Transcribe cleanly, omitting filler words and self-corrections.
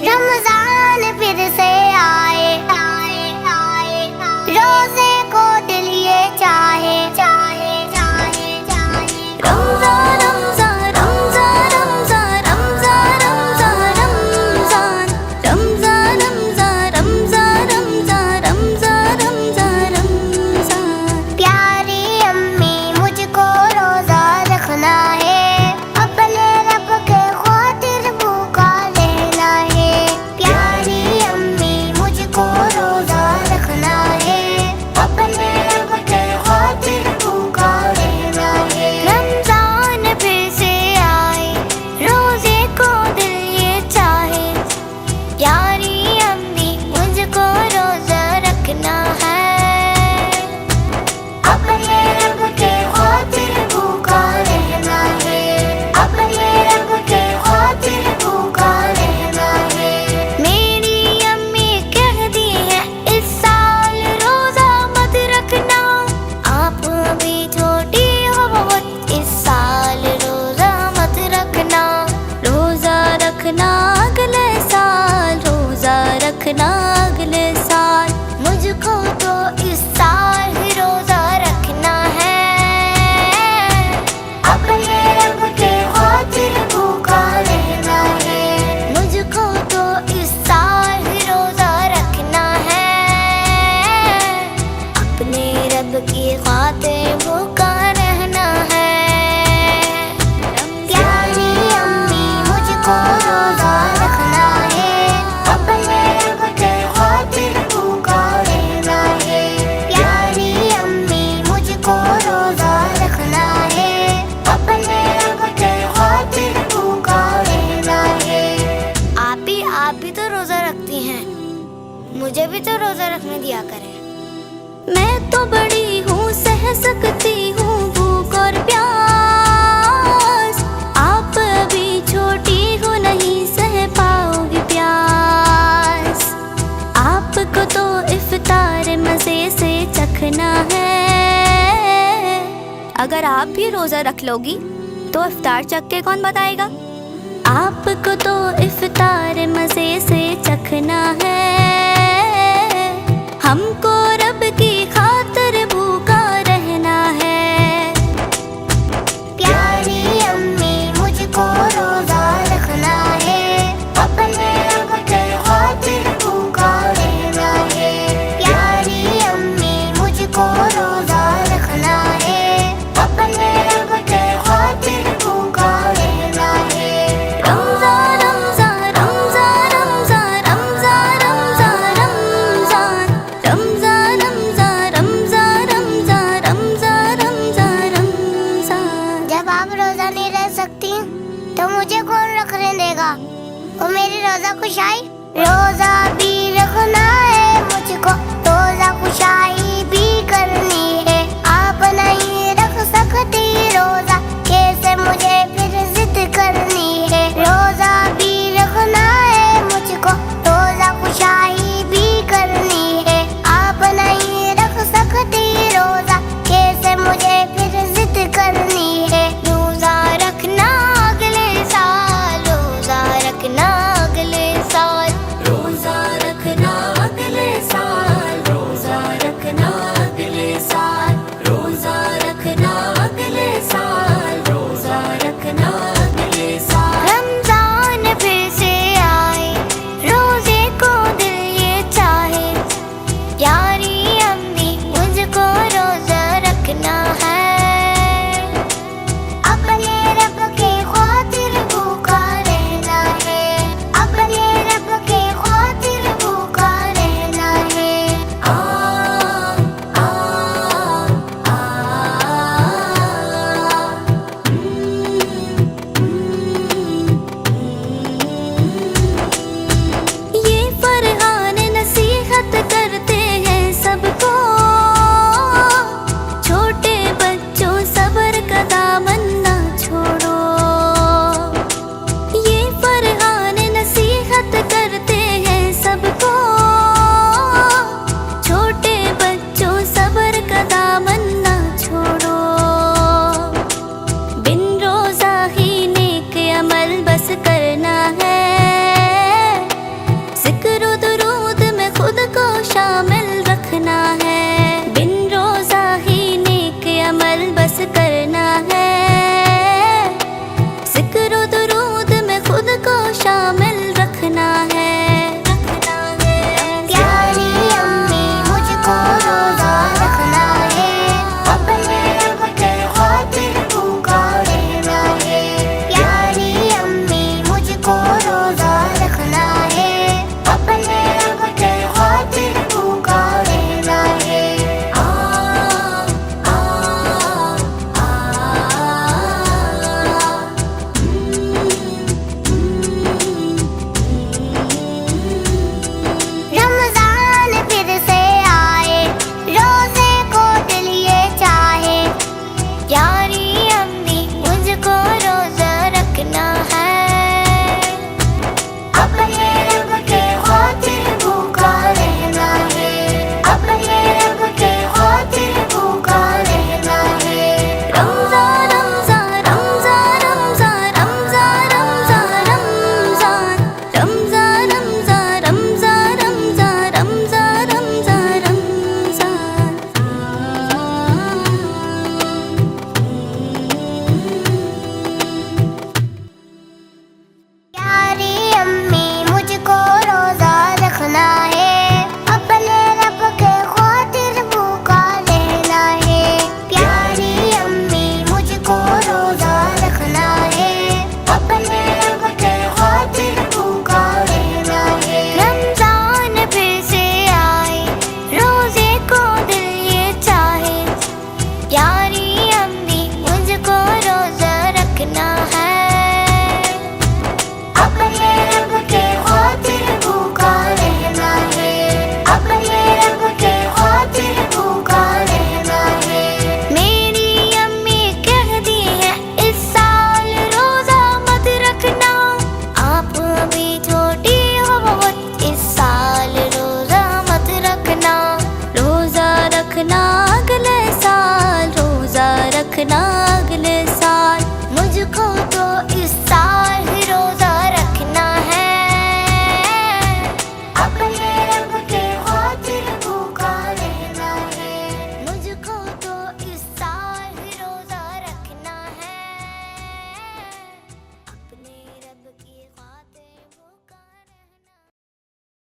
रमजान फिर से आए, रोजे को दिल ये चाहे, चाहे चाहे चाहे। रमजान रमजान रमजान रमजान रमजान रमजान रमजान रमजान रमजान रमजान रमजान रमजान। प्यारी अम्मी मुझको रोजा रखना है, अपने रब के खातिर भूखा रहना है। प्यारी अम्मी मुझको रोजा रखना है, अपने रब के खातिर भूखा रहना है। रमजान फिर से आए, रोजे को दिल ये चाहे, प्यारी अम्मी मुझको रोजा रखना है, अपने रब के खातिर भूखा रहना है, अपने रब के खातिर भूखा रहना है। मेरी अम्मी कहती है इस साल रोजा मत रखना, आप अभी छोटी हो बहुत, इस साल रोजा मत रखना। रोजा रखना अगले साल, रोजा रखना अगले साल, मुझको तो इस साल ही रोजा रखना है, अपने रब के खातिर भूखा रहना है। मुझको तो इस साल ही रोजा रखना है, अपने रब की खातिर भूखा रहना है। प्यारी अम्मी मुझको रोजा रखना है, अपने रब के खातिर भूखा रहना है। प्यारी अम्मी मुझको रोजा रखना है, अपने रब के खातिर भूखा रहना है। आप भी तो रोजा रखती हैं, मुझे भी तो रोजा रखने दिया करें। मैं तो बड़ी हूँ, सह सकती हूँ भूख और प्यास, आप अभी छोटी हो नहीं सह पाओगी प्यास। आपको तो इफ्तार मजे से चखना है, अगर आप भी रोजा रख लोगी तो इफ्तार चख के कौन बताएगा। आपको तो इफ्तार मजे से चखना है, हमको रब की खातिर भूखा रहना है। प्यारी अम्मी मुझको रोजा रखना है, अपने रब के खातिर भूखा रहना है। प्यारी अम्मी मुझको रोजा रखना है, अपने रब के खातिर भूखा रहना है। रमजान रमजान रमजान रमजान रमजान रमजान रमजान रमजान रमजान रमजान रमजान रमजान रमजान। जब आप रोजा नहीं रह सकती तो मुझे कौन रखने देगा, वो मेरी रोजा खुशाई। रोजा भी रखना है मुझको, रोजा खुशाई